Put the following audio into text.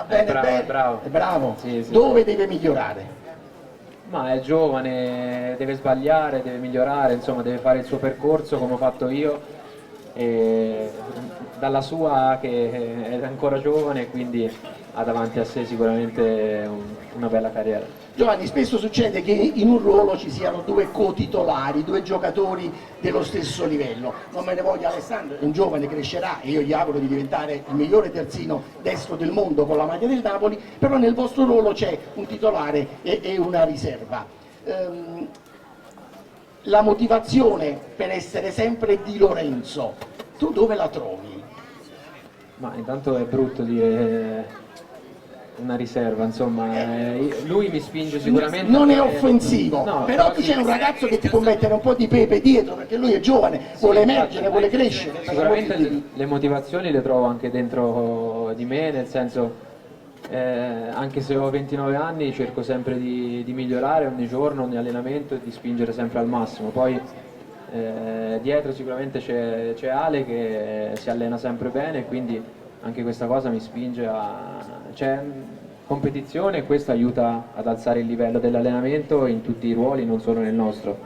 bene, bene, bravo. è bravo. Sì, sì. Dove deve migliorare? Ma è giovane, deve sbagliare, deve migliorare, insomma deve fare il suo percorso come ho fatto io, e dalla sua che è ancora giovane, quindi ha davanti a sé sicuramente una bella carriera. Giovanni, spesso succede che in un ruolo ci siano due co-titolari, due giocatori dello stesso livello. Non me ne voglia Alessandro, è un giovane, crescerà e io gli auguro di diventare il migliore terzino destro del mondo con la maglia del Napoli, però nel vostro ruolo c'è un titolare e una riserva. La motivazione per essere sempre Di Lorenzo, tu dove la trovi? Ma intanto è brutto dire una riserva, insomma, lui mi spinge sicuramente. Non è offensivo, no, però tu c'è un ragazzo che ti può mettere un po' di pepe dietro perché lui è giovane, vuole emergere, vuole crescere. Sicuramente le motivazioni le trovo anche dentro di me, nel senso, anche se ho 29 anni cerco sempre di migliorare ogni giorno, ogni allenamento e di spingere sempre al massimo. Poi dietro sicuramente c'è Ale che si allena sempre bene, quindi anche questa cosa mi spinge c'è competizione e questo aiuta ad alzare il livello dell'allenamento in tutti i ruoli, non solo nel nostro.